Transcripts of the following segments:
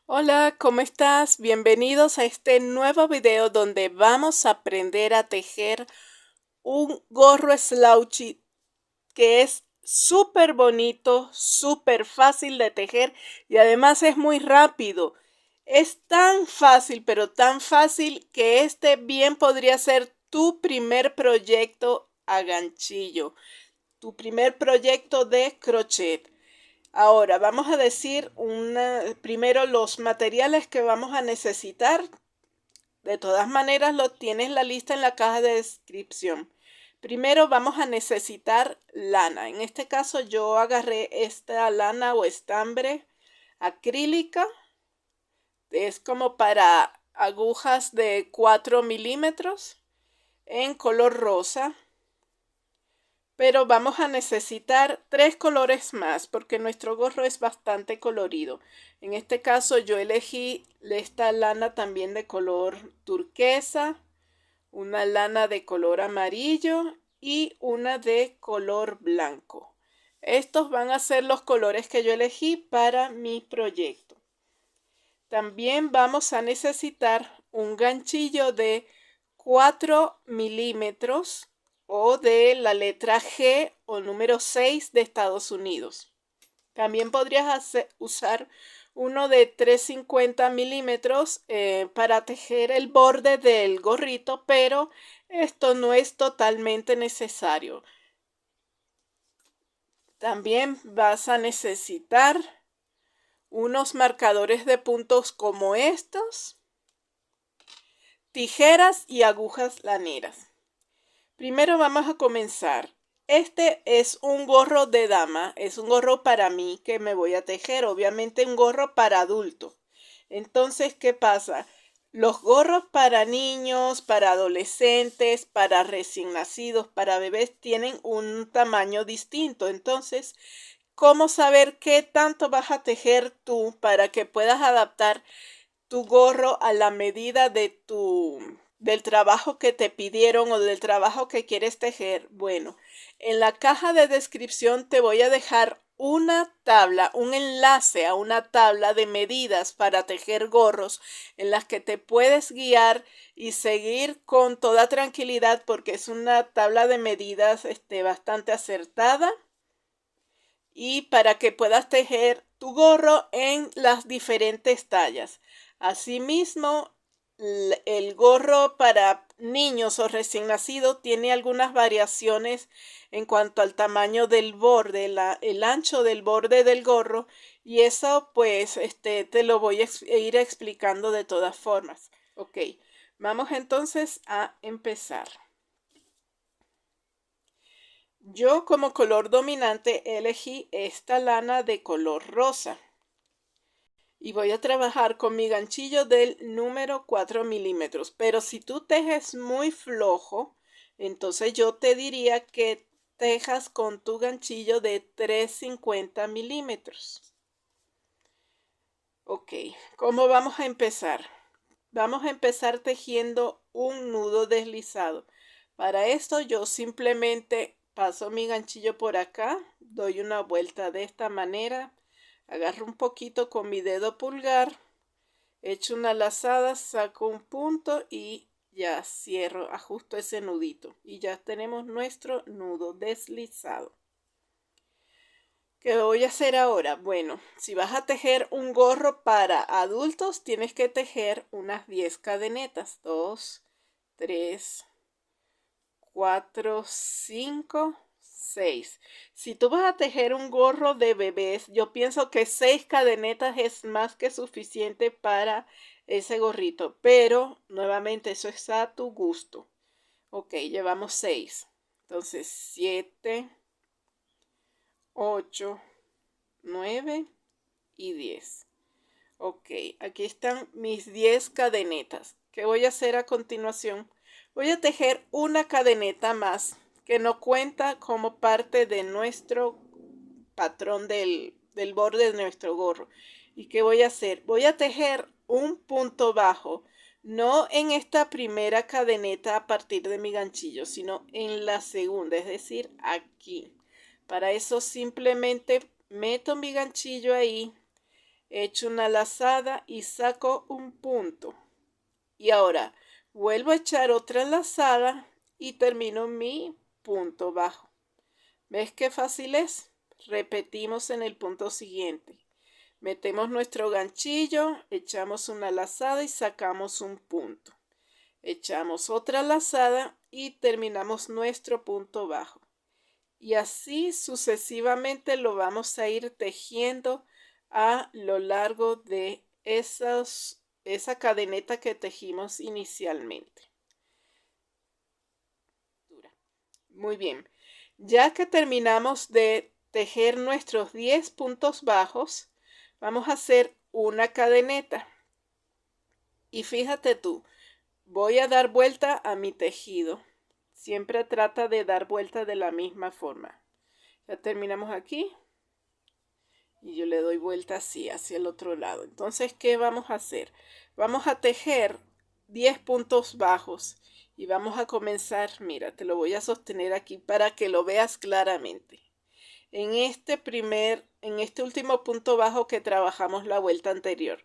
Hola, ¿cómo estás? Bienvenidos a este nuevo video donde vamos a aprender a tejer un gorro slouchy que es súper bonito, súper fácil de tejer y además es muy rápido. Es tan fácil, pero tan fácil que este bien podría ser tu primer proyecto a ganchillo, tu primer proyecto de crochet. Ahora vamos a decir primero los materiales que vamos a necesitar. De todas maneras, lo tienes la lista en la caja de descripción. Primero vamos a necesitar lana. En este caso yo agarré esta lana o estambre acrílica. Es como para agujas de 4 milímetros en color rosa. Pero vamos a necesitar 3 colores más porque nuestro gorro es bastante colorido. En este caso yo elegí esta lana también de color turquesa, una lana de color amarillo y una de color blanco. Estos van a ser los colores que yo elegí para mi proyecto. También vamos a necesitar un ganchillo de 4 milímetros o de la letra G o número 6 de Estados Unidos. También podrías usar uno de 350 milímetros para tejer el borde del gorrito, pero esto no es totalmente necesario. También vas a necesitar unos marcadores de puntos como estos, tijeras y agujas laneras. Primero vamos a comenzar. Este es un gorro de dama, es un gorro para mí que me voy a tejer, obviamente un gorro para adulto. Entonces, ¿qué pasa? Los gorros para niños, para adolescentes, para recién nacidos, para bebés tienen un tamaño distinto. Entonces, ¿cómo saber qué tanto vas a tejer tú para que puedas adaptar tu gorro a la medida de del trabajo que te pidieron o del trabajo que quieres tejer? Bueno, en la caja de descripción te voy a dejar una tabla, un enlace a una tabla de medidas para tejer gorros en las que te puedes guiar y seguir con toda tranquilidad porque es una tabla de medidas bastante acertada y para que puedas tejer tu gorro en las diferentes tallas. Asimismo, el gorro para niños o recién nacidos tiene algunas variaciones en cuanto al tamaño del borde, el ancho del borde del gorro, y eso pues te lo voy a ir explicando de todas formas. Ok, vamos entonces a empezar. Yo como color dominante elegí esta lana de color rosa y voy a trabajar con mi ganchillo del número 4 milímetros. Pero si tú tejes muy flojo, entonces yo te diría que tejas con tu ganchillo de 350 milímetros. Ok, ¿cómo vamos a empezar? Vamos a empezar tejiendo un nudo deslizado. Para esto yo simplemente paso mi ganchillo por acá, doy una vuelta de esta manera, agarro un poquito con mi dedo pulgar, echo una lazada, saco un punto y ya cierro, ajusto ese nudito y ya tenemos nuestro nudo deslizado. ¿Qué voy a hacer ahora? Bueno, si vas a tejer un gorro para adultos, tienes que tejer unas 10 cadenetas. 2, 3, 4, 5, 6. Si tú vas a tejer un gorro de bebés, yo pienso que 6 cadenetas es más que suficiente para ese gorrito. Pero, nuevamente, eso es a tu gusto. Ok, llevamos 6. Entonces, 7, 8, 9 y 10. Ok, aquí están mis 10 cadenetas. ¿Qué voy a hacer a continuación? Voy a tejer una cadeneta más que no cuenta como parte de nuestro patrón del borde de nuestro gorro. ¿Y qué voy a hacer? Voy a tejer un punto bajo, no en esta primera cadeneta a partir de mi ganchillo, sino en la segunda, es decir, aquí. Para eso simplemente meto mi ganchillo ahí, echo una lazada y saco un punto. Y ahora vuelvo a echar otra lazada y termino mi punto bajo. ¿Ves qué fácil es? Repetimos en el punto siguiente. Metemos nuestro ganchillo, echamos una lazada y sacamos un punto. Echamos otra lazada y terminamos nuestro punto bajo. Y así sucesivamente lo vamos a ir tejiendo a lo largo de esa cadeneta que tejimos inicialmente. Muy bien, ya que terminamos de tejer nuestros 10 puntos bajos, vamos a hacer una cadeneta. Y fíjate tú, voy a dar vuelta a mi tejido. Siempre trata de dar vuelta de la misma forma. Ya terminamos aquí. Y yo le doy vuelta así, hacia el otro lado. Entonces, ¿qué vamos a hacer? Vamos a tejer 10 puntos bajos. Y vamos a comenzar, mira, te lo voy a sostener aquí para que lo veas claramente. En este último punto bajo que trabajamos la vuelta anterior.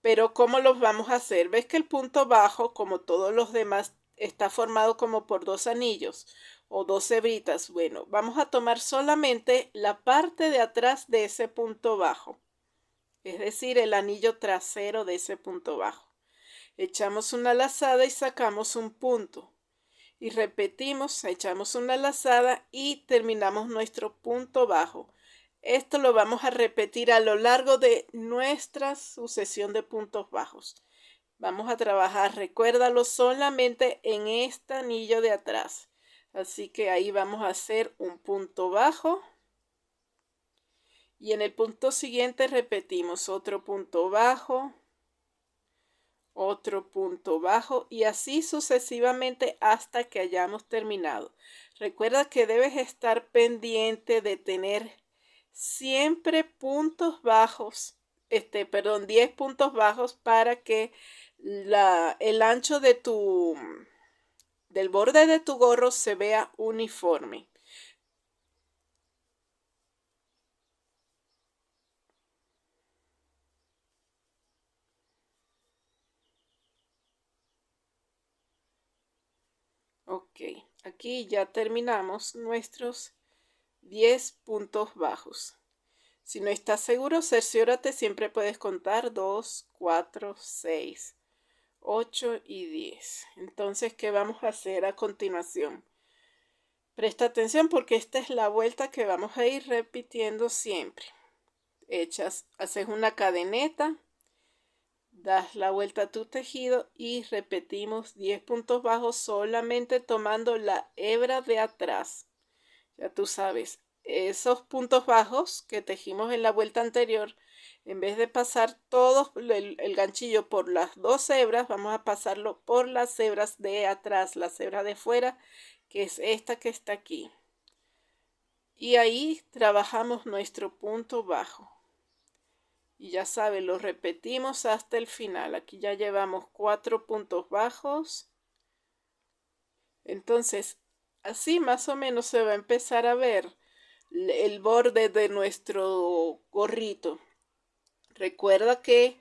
Pero ¿cómo los vamos a hacer? ¿Ves que el punto bajo, como todos los demás, está formado como por dos anillos o dos hebritas? Bueno, vamos a tomar solamente la parte de atrás de ese punto bajo, es decir, el anillo trasero de ese punto bajo. Echamos una lazada y sacamos un punto. Y repetimos, echamos una lazada y terminamos nuestro punto bajo. Esto lo vamos a repetir a lo largo de nuestra sucesión de puntos bajos. Vamos a trabajar, recuérdalo, solamente en este anillo de atrás. Así que ahí vamos a hacer un punto bajo. Y en el punto siguiente repetimos otro punto bajo, otro punto bajo y así sucesivamente hasta que hayamos terminado. Recuerda que debes estar pendiente de tener siempre puntos bajos, 10 puntos bajos para que el ancho del borde de tu gorro se vea uniforme. Ok, aquí ya terminamos nuestros 10 puntos bajos. Si no estás seguro, cerciórate, siempre puedes contar 2, 4, 6, 8 y 10. Entonces, ¿qué vamos a hacer a continuación? Presta atención porque esta es la vuelta que vamos a ir repitiendo siempre. Haces una cadeneta, das la vuelta a tu tejido y repetimos 10 puntos bajos solamente tomando la hebra de atrás. Ya tú sabes, esos puntos bajos que tejimos en la vuelta anterior, en vez de pasar todo el ganchillo por las dos hebras, vamos a pasarlo por las hebras de atrás, las hebras de fuera, que es esta que está aquí. Y ahí trabajamos nuestro punto bajo. Y ya sabes, lo repetimos hasta el final. Aquí ya llevamos 4 puntos bajos. Entonces, así más o menos se va a empezar a ver el borde de nuestro gorrito. Recuerda que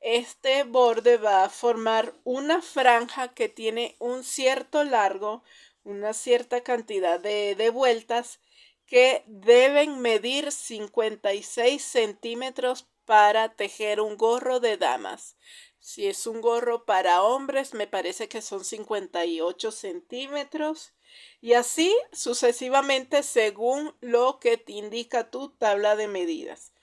este borde va a formar una franja que tiene un cierto largo, una cierta cantidad de vueltas que deben medir 56 centímetros para tejer un gorro de damas. Si es un gorro para hombres, me parece que son 58 centímetros. Y así sucesivamente según lo que te indica tu tabla de medidas.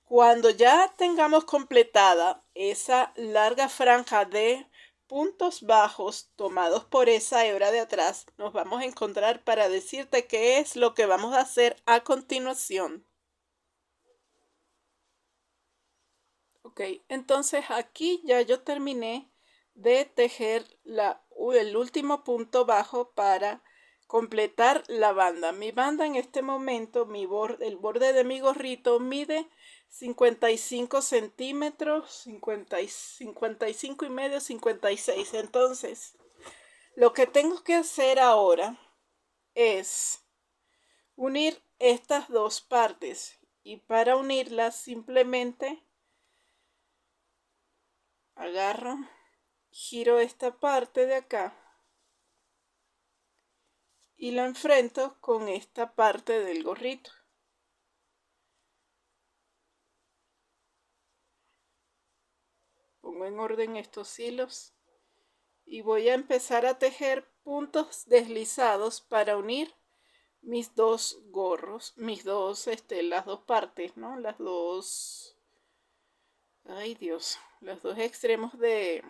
Cuando ya tengamos completada esa larga franja de puntos bajos tomados por esa hebra de atrás, nos vamos a encontrar para decirte qué es lo que vamos a hacer a continuación. Ok, entonces aquí ya yo terminé de tejer el último punto bajo para completar la banda. Mi banda en este momento, el borde de mi gorrito mide 55 centímetros, 55 y medio, 56. Entonces, lo que tengo que hacer ahora es unir estas dos partes. Y para unirlas simplemente agarro, giro esta parte de acá y lo enfrento con esta parte del gorrito. Pongo en orden estos hilos y voy a empezar a tejer puntos deslizados para unir mis dos gorros, las dos partes, ¿no? Las dos, ay Dios, los dos extremos de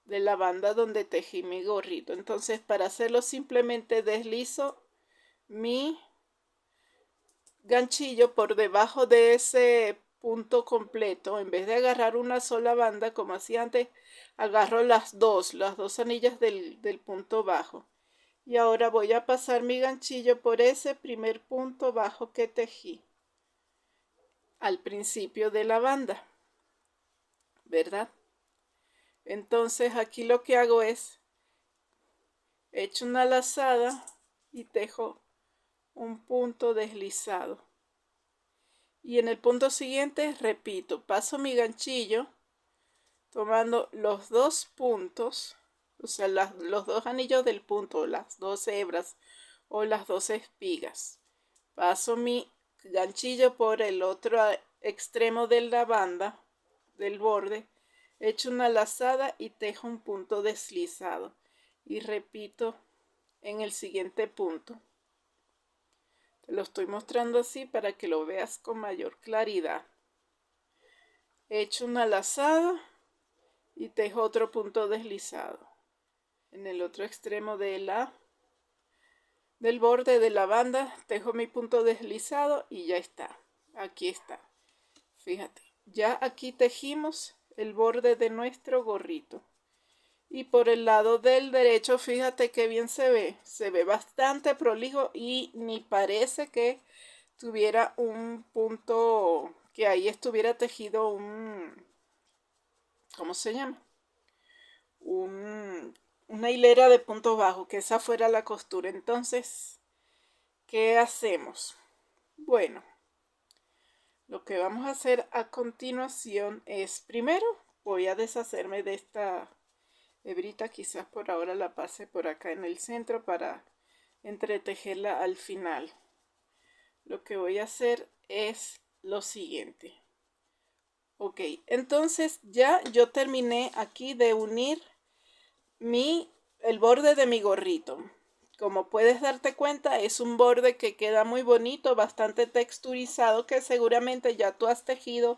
la banda donde tejí mi gorrito. Entonces, para hacerlo simplemente deslizo mi ganchillo por debajo de ese punto completo. En vez de agarrar una sola banda como hacía antes, agarro las dos anillas del punto bajo. Y ahora voy a pasar mi ganchillo por ese primer punto bajo que tejí al principio de la banda, ¿verdad? Entonces aquí lo que hago es echo una lazada y tejo un punto deslizado. Y en el punto siguiente repito, paso mi ganchillo tomando los dos puntos, o sea, los dos anillos del punto, las dos hebras o las dos espigas. Paso mi ganchillo por el otro extremo de la banda, del borde, echo una lazada y tejo un punto deslizado. Y repito en el siguiente punto. Te lo estoy mostrando así para que lo veas con mayor claridad. Echo una lazada y tejo otro punto deslizado. En el otro extremo del borde de la banda tejo mi punto deslizado y ya está. Aquí está. Fíjate, ya aquí tejimos el borde de nuestro gorrito. Y por el lado del derecho, fíjate que bien se ve bastante prolijo y ni parece que tuviera un punto, que ahí estuviera tejido un, ¿cómo se llama? Una hilera de puntos bajos, que esa fuera la costura. Entonces, ¿qué hacemos? Bueno, lo que vamos a hacer a continuación es, primero voy a deshacerme de esta hebrita, quizás por ahora la pase por acá en el centro para entretejerla al final. Lo que voy a hacer es lo siguiente. Ok, entonces ya yo terminé aquí de unir el borde de mi gorrito. Como puedes darte cuenta, es un borde que queda muy bonito, bastante texturizado, que seguramente ya tú has tejido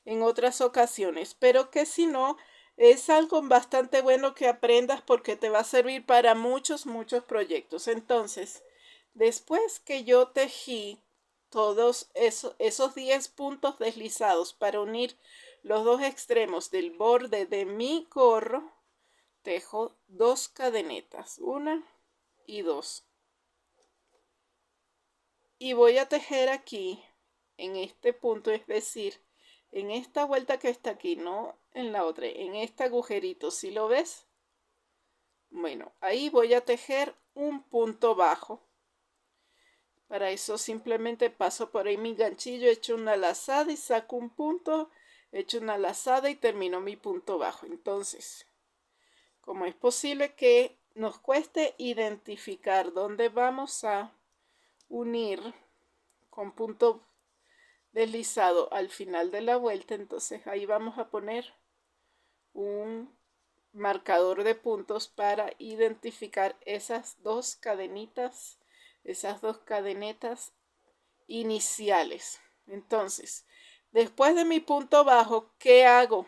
en otras ocasiones, pero que si no, es algo bastante bueno que aprendas porque te va a servir para muchos proyectos. Entonces, después que yo tejí todos esos 10 puntos deslizados para unir los dos extremos del borde de mi gorro, tejo dos cadenetas, una y dos. Y voy a tejer aquí, en este punto, es decir, en esta vuelta que está aquí, no en la otra, en este agujerito, ¿sí lo ves? Bueno, ahí voy a tejer un punto bajo. Para eso simplemente paso por ahí mi ganchillo, echo una lazada y saco un punto, echo una lazada y termino mi punto bajo. Entonces, como es posible que nos cueste identificar dónde vamos a unir con punto deslizado al final de la vuelta, entonces ahí vamos a poner un marcador de puntos para identificar esas dos cadenetas iniciales. Entonces, después de mi punto bajo, ¿qué hago?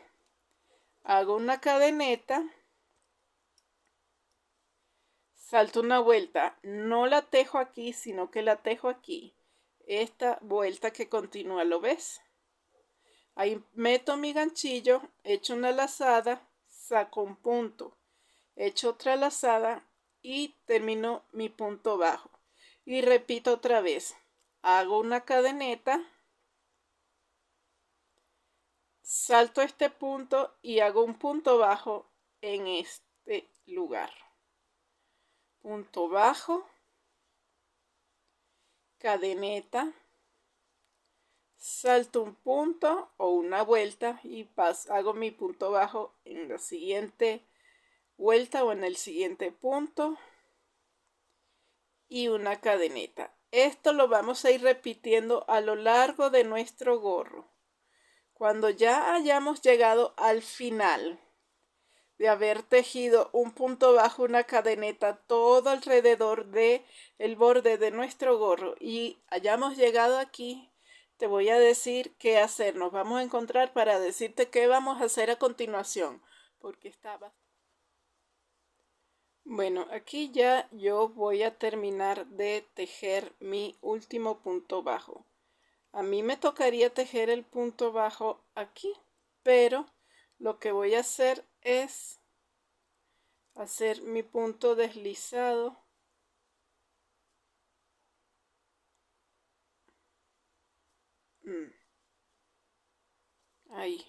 Hago una cadeneta, salto una vuelta, no la tejo aquí, sino que la tejo aquí. Esta vuelta que continúa, ¿lo ves? Ahí meto mi ganchillo, echo una lazada, saco un punto, echo otra lazada y termino mi punto bajo. Y repito otra vez, hago una cadeneta, salto este punto y hago un punto bajo en este lugar. Punto bajo, cadeneta, salto un punto o una vuelta y hago mi punto bajo en la siguiente vuelta o en el siguiente punto y una cadeneta. Esto lo vamos a ir repitiendo a lo largo de nuestro gorro. Cuando ya hayamos llegado al final de haber tejido un punto bajo, una cadeneta todo alrededor de el borde de nuestro gorro y hayamos llegado aquí, te voy a decir qué hacer. Nos vamos a encontrar para decirte qué vamos a hacer a continuación, porque estaba. Bueno, aquí ya yo voy a terminar de tejer mi último punto bajo. A mí me tocaría tejer el punto bajo aquí, pero lo que voy a hacer es hacer mi punto deslizado ahí.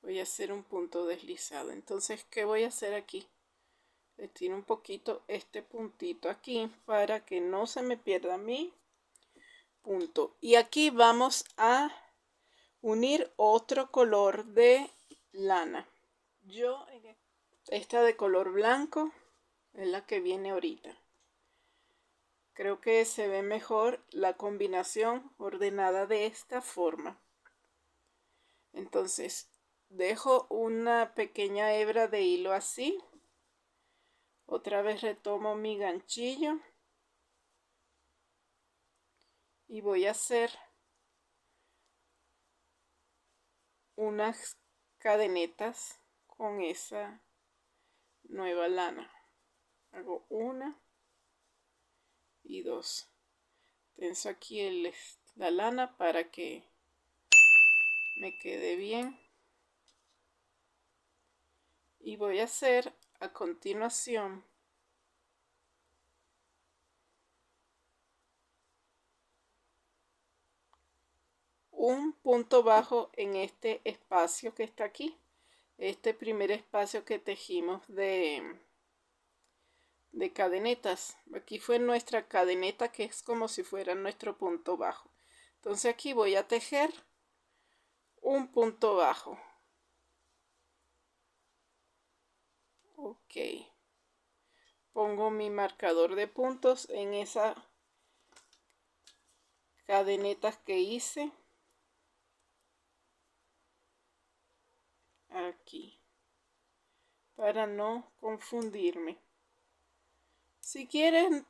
Voy a hacer un punto deslizado. Entonces, ¿qué voy a hacer aquí? Estiro un poquito este puntito aquí para que no se me pierda mi punto. Y aquí vamos a unir otro color de lana. Esta de color blanco es la que viene ahorita. Creo que se ve mejor la combinación ordenada de esta forma. Entonces dejo una pequeña hebra de hilo así. Otra vez retomo mi ganchillo y voy a hacer unas cadenetas con esa nueva lana. Hago una y dos. Tenso aquí la lana para que me quede bien. Y voy a hacer a continuación un punto bajo en este espacio que está aquí. Este primer espacio que tejimos de cadenetas. Aquí fue nuestra cadeneta, que es como si fuera nuestro punto bajo. Entonces aquí voy a tejer un punto bajo. Ok. Pongo mi marcador de puntos en esas cadenetas que hice. Aquí. Para no confundirme. Si quieres,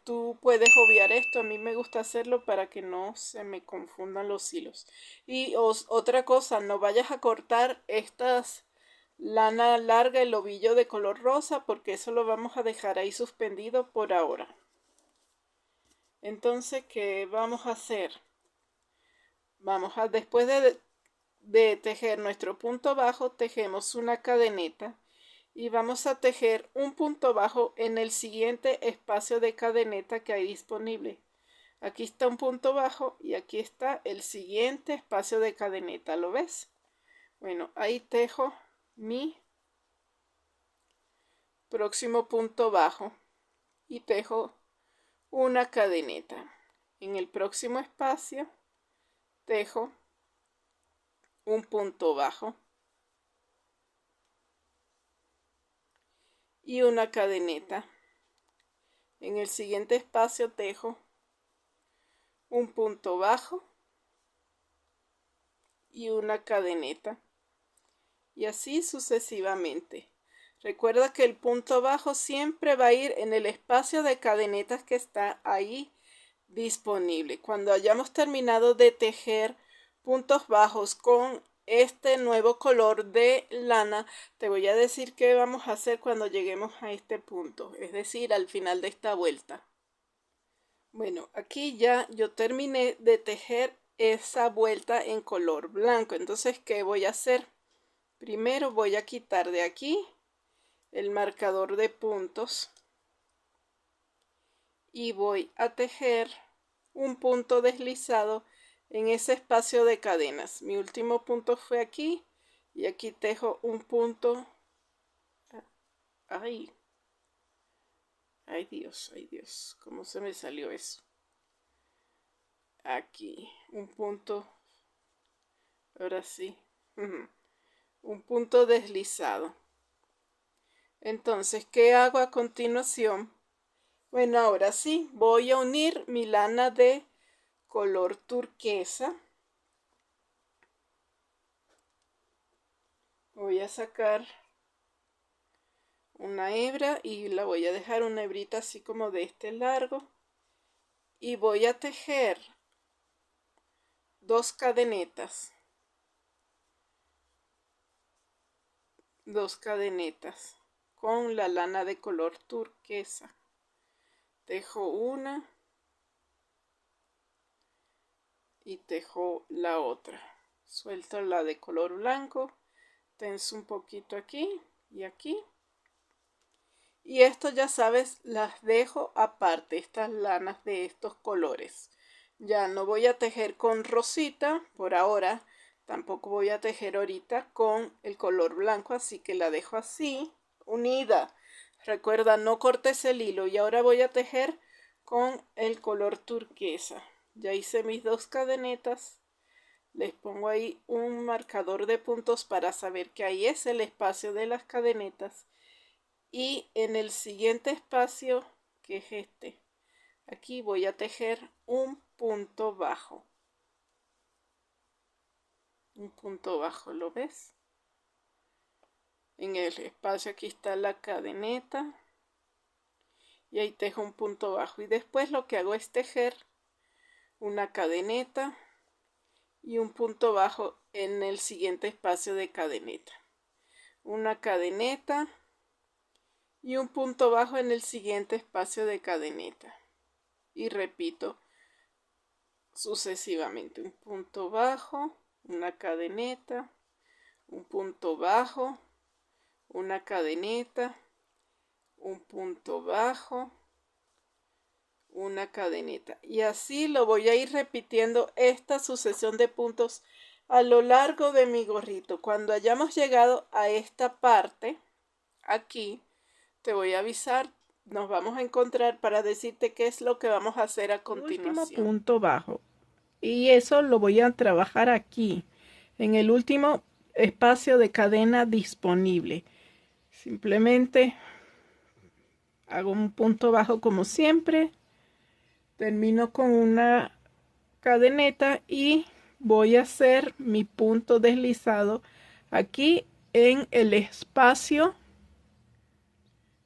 tú puedes obviar esto. A mí me gusta hacerlo para que no se me confundan los hilos. Y otra cosa, no vayas a cortar estas lana larga, el ovillo de color rosa, porque eso lo vamos a dejar ahí suspendido por ahora. Entonces, ¿qué vamos a hacer? Después de tejer nuestro punto bajo, tejemos una cadeneta y vamos a tejer un punto bajo en el siguiente espacio de cadeneta que hay disponible. Aquí está un punto bajo y aquí está el siguiente espacio de cadeneta. ¿Lo ves? Bueno, ahí tejo mi próximo punto bajo y tejo una cadeneta. En el próximo espacio tejo un punto bajo y una cadeneta. En el siguiente espacio tejo un punto bajo y una cadeneta, y así sucesivamente. Recuerda que el punto bajo siempre va a ir en el espacio de cadenetas que está ahí disponible. Cuando hayamos terminado de tejer puntos bajos con este nuevo color de lana, te voy a decir qué vamos a hacer cuando lleguemos a este punto, es decir, al final de esta vuelta. Bueno, aquí ya yo terminé de tejer esa vuelta en color blanco. Entonces, ¿qué voy a hacer? Primero voy a quitar de aquí el marcador de puntos y voy a tejer un punto deslizado en ese espacio de cadenas. Mi último punto fue aquí y aquí tejo un punto. Ay, ay Dios, ¿cómo se me salió eso? aquí, un punto, ahora sí, un punto deslizado. Entonces, ¿qué hago a continuación? Bueno, ahora sí, voy a unir mi lana de color turquesa. Voy a sacar una hebra y la voy a dejar una hebrita así como de este largo. Y voy a tejer 2 cadenetas. 2 cadenetas con la lana de color turquesa. Tejo una y tejo la otra. Suelto la de color blanco, tenso un poquito aquí y aquí. Y esto ya sabes, las dejo aparte, estas lanas de estos colores. Ya no voy a tejer con rosita por ahora, tampoco voy a tejer ahorita con el color blanco, así que la dejo así, unida. Recuerda, no cortes el hilo. Y ahora voy a tejer con el color turquesa. Ya hice mis 2 cadenetas. Les pongo ahí un marcador de puntos para saber que ahí es el espacio de las cadenetas. Y en el siguiente espacio, que es este, aquí voy a tejer un punto bajo. Un punto bajo, ¿lo ves? En el espacio aquí está la cadeneta. Y ahí tejo un punto bajo. Y después lo que hago es tejer una cadeneta y un punto bajo en el siguiente espacio de cadeneta. Una cadeneta y un punto bajo en el siguiente espacio de cadeneta. Y repito sucesivamente. Un punto bajo, una cadeneta, un punto bajo, una cadeneta, un punto bajo, una cadeneta. Y así lo voy a ir repitiendo esta sucesión de puntos a lo largo de mi gorrito. Cuando hayamos llegado a esta parte, aquí, te voy a avisar, nos vamos a encontrar para decirte qué es lo que vamos a hacer a continuación. Último punto bajo. Y eso lo voy a trabajar aquí, en el último espacio de cadena disponible. Simplemente hago un punto bajo como siempre. Termino con una cadeneta y voy a hacer mi punto deslizado aquí en el espacio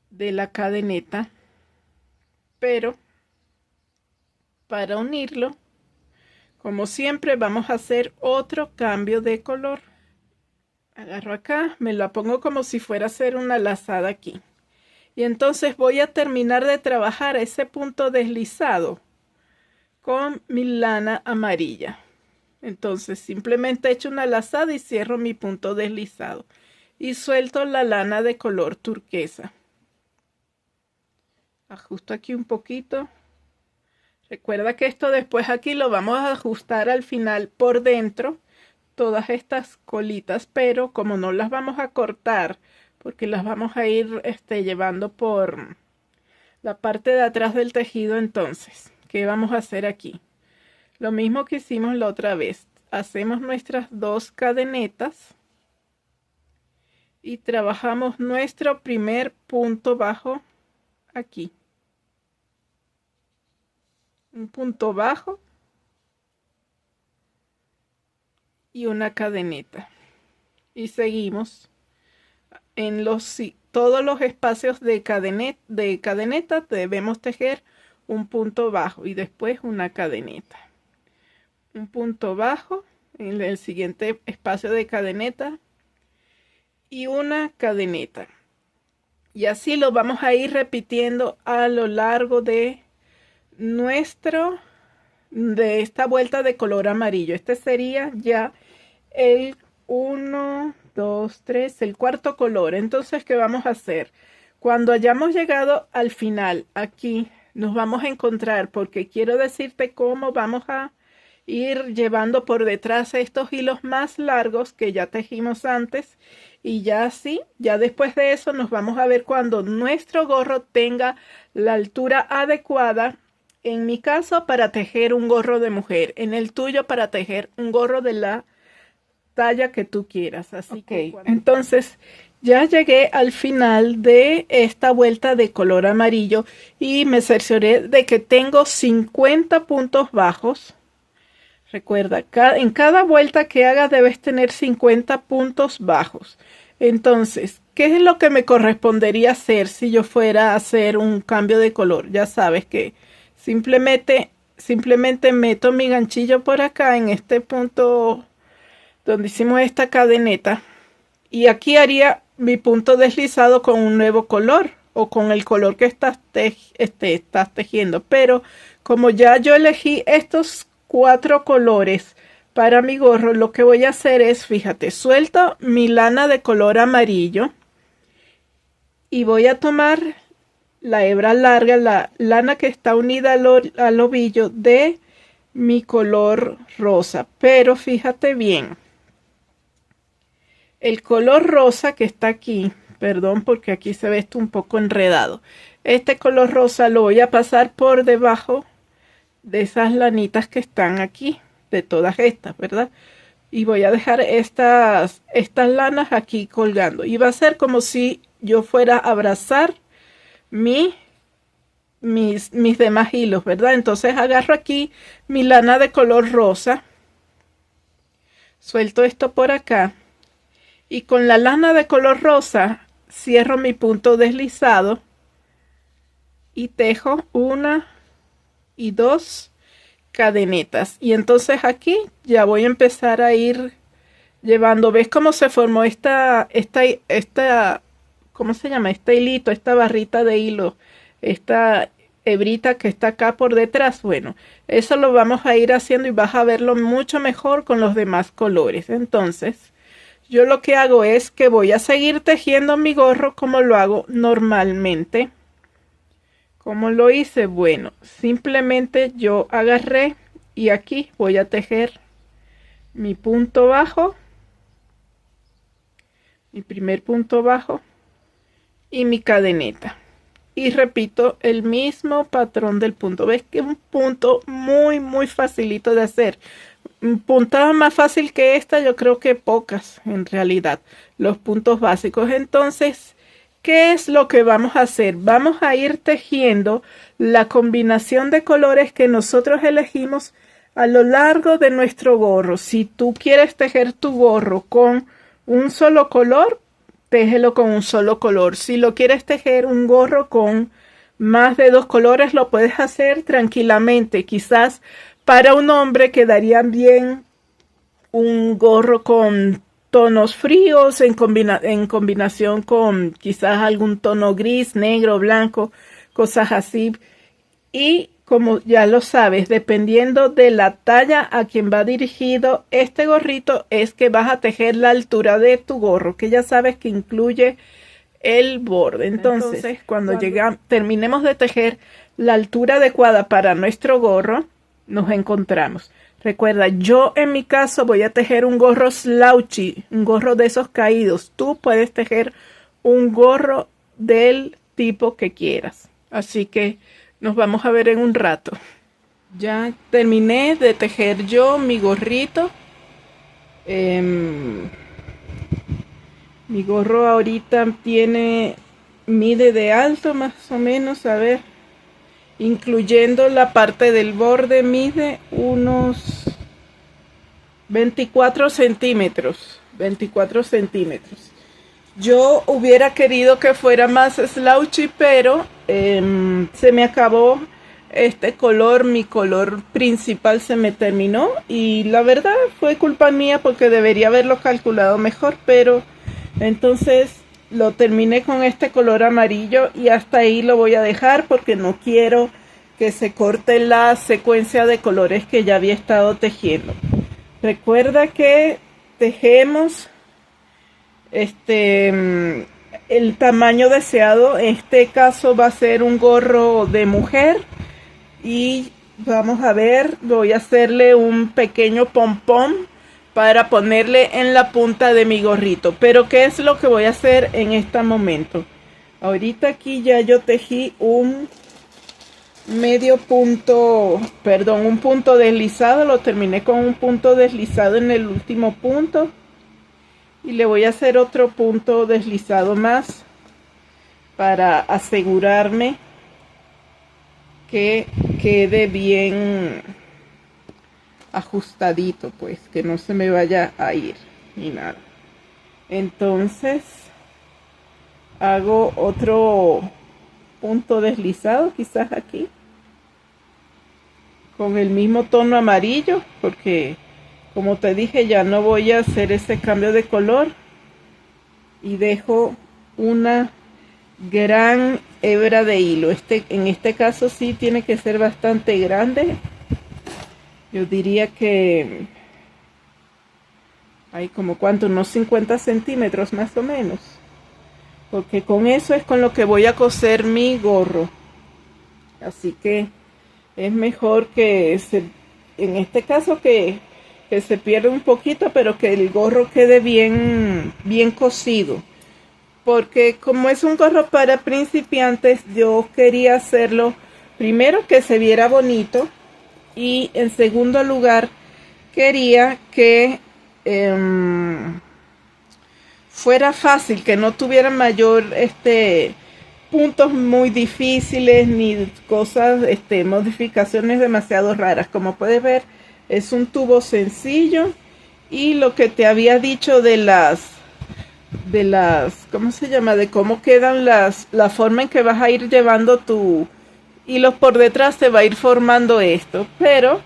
de la cadeneta, pero para unirlo, como siempre, vamos a hacer otro cambio de color. Agarro acá, me la pongo como si fuera a hacer una lazada aquí. Y entonces voy a terminar de trabajar ese punto deslizado con mi lana amarilla. Entonces simplemente echo una lazada y cierro mi punto deslizado. Y suelto la lana de color turquesa. Ajusto aquí un poquito. Recuerda que esto después aquí lo vamos a ajustar al final por dentro, todas estas colitas, pero como no las vamos a cortar, porque las vamos a ir llevando por la parte de atrás del tejido, entonces, ¿qué vamos a hacer aquí? Lo mismo que hicimos la otra vez. Hacemos nuestras 2 cadenetas y trabajamos nuestro primer punto bajo aquí. Un punto bajo y una cadeneta. Y seguimos en todos los espacios de cadeneta debemos tejer un punto bajo y después una cadeneta. Un punto bajo en el siguiente espacio de cadeneta y una cadeneta. Y así lo vamos a ir repitiendo a lo largo de esta vuelta de color amarillo. Este sería ya el 1, 2, 3, el cuarto color. Entonces, ¿qué vamos a hacer? Cuando hayamos llegado al final, aquí nos vamos a encontrar, porque quiero decirte cómo vamos a ir llevando por detrás estos hilos más largos que ya tejimos antes. Y ya así, ya después de eso nos vamos a ver cuando nuestro gorro tenga la altura adecuada En mi caso, para tejer un gorro de mujer. En el tuyo, para tejer un gorro de la talla que tú quieras. Así que entonces ya llegué al final de esta vuelta de color amarillo y me cercioré de que tengo 50 puntos bajos. Recuerda, en cada vuelta que hagas debes tener 50 puntos bajos. Entonces, ¿qué es lo que me correspondería hacer si yo fuera a hacer un cambio de color? Ya sabes que simplemente meto mi ganchillo por acá en este punto donde hicimos esta cadeneta y aquí haría mi punto deslizado con un nuevo color o con el color que estás tejiendo. Pero como ya yo elegí estos 4 colores para mi gorro, lo que voy a hacer es, fíjate, suelto mi lana de color amarillo y voy a tomar la hebra larga, la lana que está unida al ovillo de mi color rosa. Pero fíjate bien, el color rosa que está aquí, perdón porque aquí se ve esto un poco enredado, este color rosa lo voy a pasar por debajo de esas lanitas que están aquí, de todas estas, ¿verdad? Y voy a dejar estas lanas aquí colgando y va a ser como si yo fuera a abrazar mis demás hilos, ¿verdad? Entonces agarro aquí mi lana de color rosa, suelto esto por acá y con la lana de color rosa cierro mi punto deslizado y tejo 1 y 2 cadenetas. Y entonces aquí ya voy a empezar a ir llevando. ¿Ves cómo se formó esta ¿cómo se llama? Este hilito, esta barrita de hilo, esta hebrita que está acá por detrás. Bueno, eso lo vamos a ir haciendo y vas a verlo mucho mejor con los demás colores. Entonces, yo lo que hago es que voy a seguir tejiendo mi gorro como lo hago normalmente. ¿Cómo lo hice? Bueno, simplemente yo agarré y aquí voy a tejer mi punto bajo, mi primer punto bajo y mi cadeneta. Y repito el mismo patrón del punto. ¿Ves que es un punto muy facilito de hacer? Puntada más fácil que esta, yo creo que pocas en realidad, los puntos básicos. Entonces, ¿qué es lo que vamos a hacer? Vamos a ir tejiendo la combinación de colores que nosotros elegimos a lo largo de nuestro gorro. Si tú quieres tejer tu gorro con un solo color, téjelo con un solo color. Si lo quieres tejer un gorro con más de 2 colores, lo puedes hacer tranquilamente. Quizás para un hombre quedaría bien un gorro con tonos fríos en combinación con quizás algún tono gris, negro, blanco, cosas así. Y como ya lo sabes, dependiendo de la talla a quien va dirigido este gorrito, es que vas a tejer la altura de tu gorro, que ya sabes que incluye el borde. Entonces cuando terminemos de tejer la altura adecuada para nuestro gorro, nos encontramos. Recuerda, yo en mi caso voy a tejer un gorro slouchy, un gorro de esos caídos. Tú puedes tejer un gorro del tipo que quieras. Así que nos vamos a ver en un rato. Ya terminé de tejer yo mi gorrito. Mi gorro ahorita mide de alto más o menos, a ver, incluyendo la parte del borde, mide unos 24 centímetros. 24 centímetros. Yo hubiera querido que fuera más slouchy, pero se me acabó este color, mi color principal se me terminó y la verdad fue culpa mía porque debería haberlo calculado mejor, pero entonces lo terminé con este color amarillo y hasta ahí lo voy a dejar porque no quiero que se corte la secuencia de colores que ya había estado tejiendo. Recuerda que tejemos el tamaño deseado. En este caso va a ser un gorro de mujer y vamos a ver, voy a hacerle un pequeño pompón para ponerle en la punta de mi gorrito. Pero ¿qué es lo que voy a hacer en este momento? Ahorita aquí ya yo tejí un medio punto, perdón, un punto deslizado. Lo terminé con un punto deslizado en el último punto. Y le voy a hacer otro punto deslizado más para asegurarme que quede bien ajustadito, pues que no se me vaya a ir ni nada. Entonces hago otro punto deslizado, quizás aquí con el mismo tono amarillo, porque como te dije ya no voy a hacer ese cambio de color. Y dejo una gran hebra de hilo. En este caso sí tiene que ser bastante grande. Yo diría que hay como cuánto, unos 50 centímetros más o menos, porque con eso es con lo que voy a coser mi gorro. Así que es mejor que en este caso que se pierda un poquito, pero que el gorro quede bien cosido, porque como es un gorro para principiantes, yo quería hacerlo primero que se viera bonito, y en segundo lugar quería que fuera fácil, que no tuviera mayor puntos muy difíciles ni cosas, modificaciones demasiado raras. Como puedes ver, es un tubo sencillo. Y lo que te había dicho de las ¿cómo se llama? De cómo quedan la forma en que vas a ir llevando tu hilo por detrás, te va a ir formando esto. Pero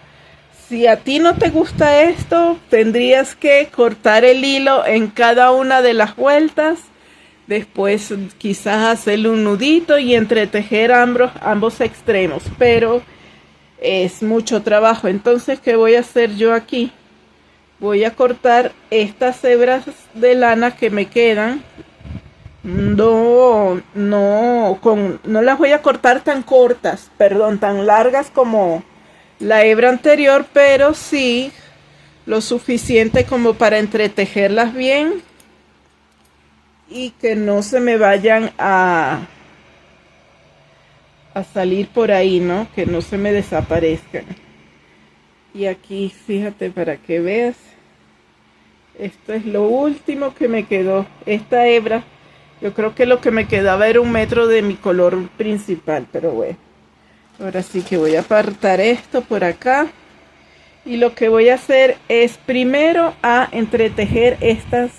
si a ti no te gusta esto, tendrías que cortar el hilo en cada una de las vueltas. Después quizás hacerle un nudito y entretejer ambos extremos. Pero es mucho trabajo. Entonces, ¿qué voy a hacer yo aquí? Voy a cortar estas hebras de lana que me quedan. No las voy a cortar tan cortas, perdón, tan largas como la hebra anterior, pero sí lo suficiente como para entretejerlas bien y que no se me vayan a salir por ahí, ¿no? Que no se me desaparezcan. Y aquí, fíjate para que veas, esto es lo último que me quedó. Esta hebra, yo creo que lo que me quedaba era 1 metro de mi color principal, pero bueno. Ahora sí que voy a apartar esto por acá. Y lo que voy a hacer es primero a entretejer estas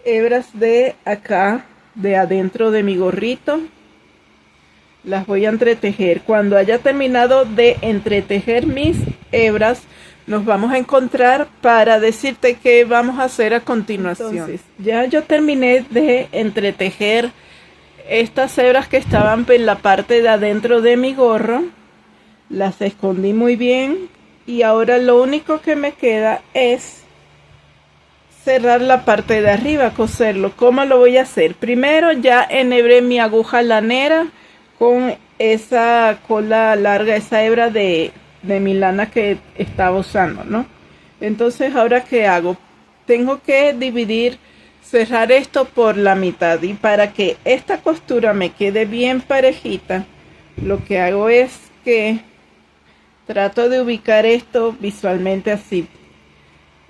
hebras de acá, de adentro de mi gorrito. Las voy a entretejer. Cuando haya terminado de entretejer mis hebras, nos vamos a encontrar para decirte qué vamos a hacer a continuación. Entonces, ya yo terminé de entretejer estas hebras que estaban en la parte de adentro de mi gorro. Las escondí muy bien y ahora lo único que me queda es cerrar la parte de arriba, coserlo. ¿Cómo lo voy a hacer? Primero ya enhebré mi aguja lanera con esa cola larga, esa hebra de mi lana que estaba usando, ¿no? Entonces, ¿ahora qué hago? Tengo que dividir, cerrar esto por la mitad, y para que esta costura me quede bien parejita, lo que hago es que trato de ubicar esto visualmente así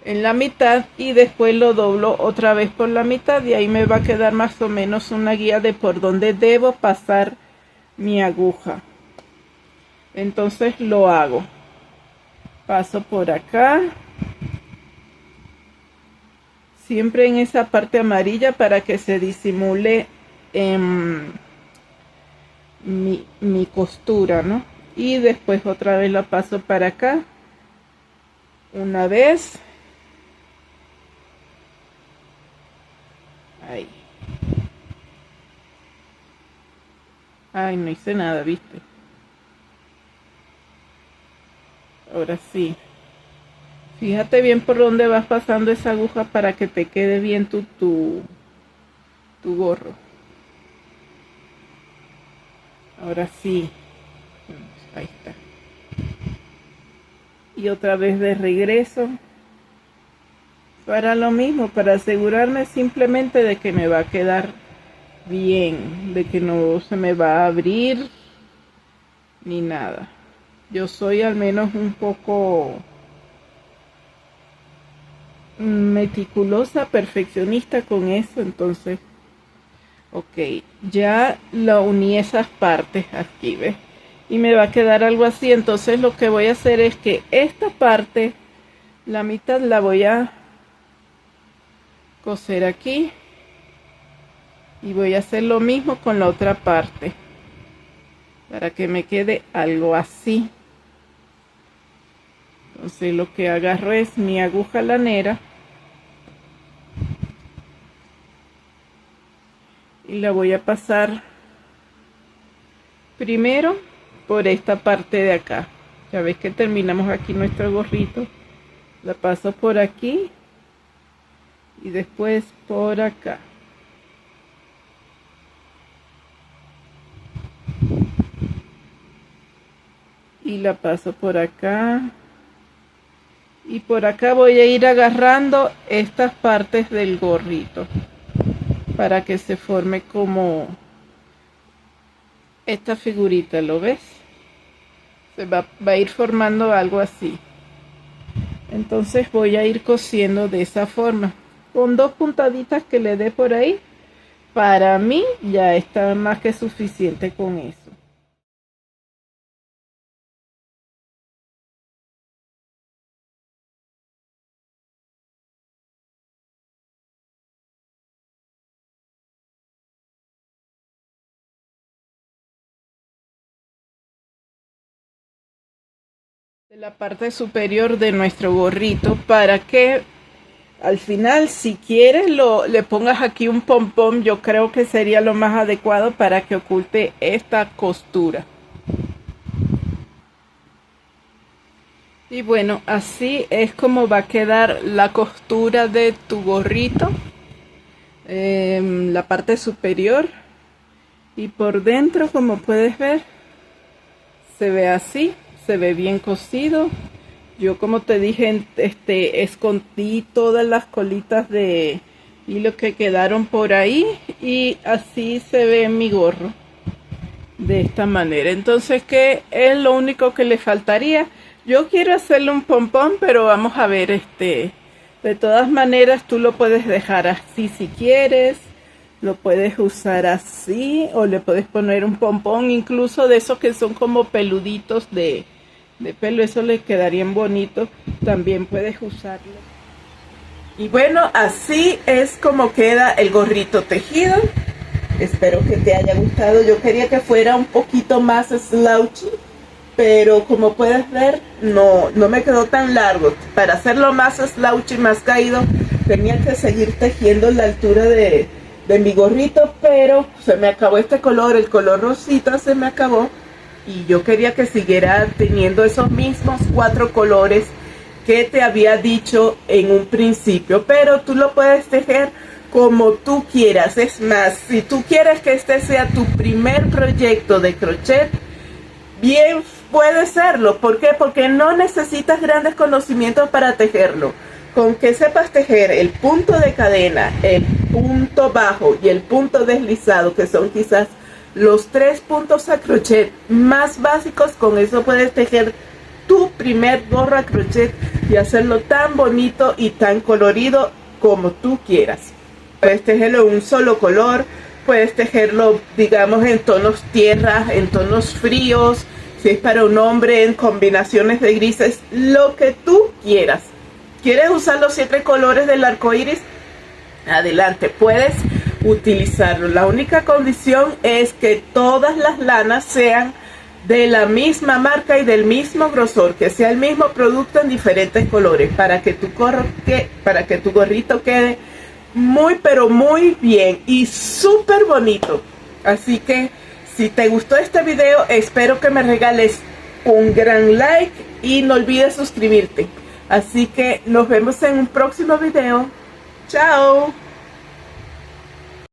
en la mitad, y después lo doblo otra vez por la mitad, y ahí me va a quedar más o menos una guía de por dónde debo pasar mi aguja. Entonces lo hago, paso por acá, siempre en esa parte amarilla para que se disimule mi costura, ¿no? Y después otra vez la paso para acá, una vez, ahí. Ay, no hice nada, ¿viste? Ahora sí. Fíjate bien por dónde vas pasando esa aguja para que te quede bien tu gorro. Ahora sí. Ahí está. Y otra vez de regreso. Para lo mismo, para asegurarme simplemente de que me va a quedar bien, de que no se me va a abrir ni nada. Yo soy al menos un poco meticulosa, perfeccionista con eso, entonces, ok, ya lo uní esas partes aquí, ¿ves? Y me va a quedar algo así. Entonces lo que voy a hacer es que esta parte, la mitad, la voy a coser aquí y voy a hacer lo mismo con la otra parte para que me quede algo así. Entonces lo que agarro es mi aguja lanera y la voy a pasar primero por esta parte de acá. Ya ves que terminamos aquí nuestro gorrito. La paso por aquí y después por acá. Y la paso por acá. Y por acá voy a ir agarrando estas partes del gorrito para que se forme como esta figurita, ¿lo ves? Se va a ir formando algo así. Entonces voy a ir cosiendo de esa forma, con 2 puntaditas que le dé por ahí. Para mí ya está más que suficiente con eso. De la parte superior de nuestro gorrito, para que al final, si quieres, le pongas aquí un pompón. Yo creo que sería lo más adecuado para que oculte esta costura. Y bueno, así es como va a quedar la costura de tu gorrito. La parte superior. Y por dentro, como puedes ver, se ve así. Se ve bien cosido. Yo, como te dije, escondí todas las colitas de hilo que quedaron por ahí y así se ve mi gorro de esta manera. Entonces, ¿qué es lo único que le faltaría? Yo quiero hacerle un pompón, pero vamos a ver, de todas maneras tú lo puedes dejar así si quieres. Lo puedes usar así o le puedes poner un pompón, incluso de esos que son como peluditos de pelo, eso le quedarían bonitos. También puedes usarlo. Y bueno, así es como queda el gorrito tejido. Espero que te haya gustado. Yo quería que fuera un poquito más slouchy, pero como puedes ver, no me quedó tan largo. Para hacerlo más slouchy, más caído, tenía que seguir tejiendo la altura de mi gorrito, pero se me acabó este color, el color rosita se me acabó. Y yo quería que siguiera teniendo esos mismos 4 colores que te había dicho en un principio. Pero tú lo puedes tejer como tú quieras. Es más, si tú quieres que este sea tu primer proyecto de crochet, bien puede serlo. ¿Por qué? Porque no necesitas grandes conocimientos para tejerlo. Con que sepas tejer el punto de cadena, el punto bajo y el punto deslizado, que son quizás los 3 puntos a crochet más básicos, con eso puedes tejer tu primer gorro a crochet y hacerlo tan bonito y tan colorido como tú quieras. Puedes tejerlo en un solo color, puedes tejerlo, digamos, en tonos tierra, en tonos fríos, si es para un hombre, en combinaciones de grises, lo que tú quieras. ¿Quieres usar los 7 colores del arco iris? Adelante, puedes utilizarlo. La única condición es que todas las lanas sean de la misma marca y del mismo grosor, que sea el mismo producto en diferentes colores, para que tu gorrito quede muy pero muy bien y súper bonito. Así que si te gustó este video, espero que me regales un gran like y no olvides suscribirte. Así que nos vemos en un próximo video. Chao.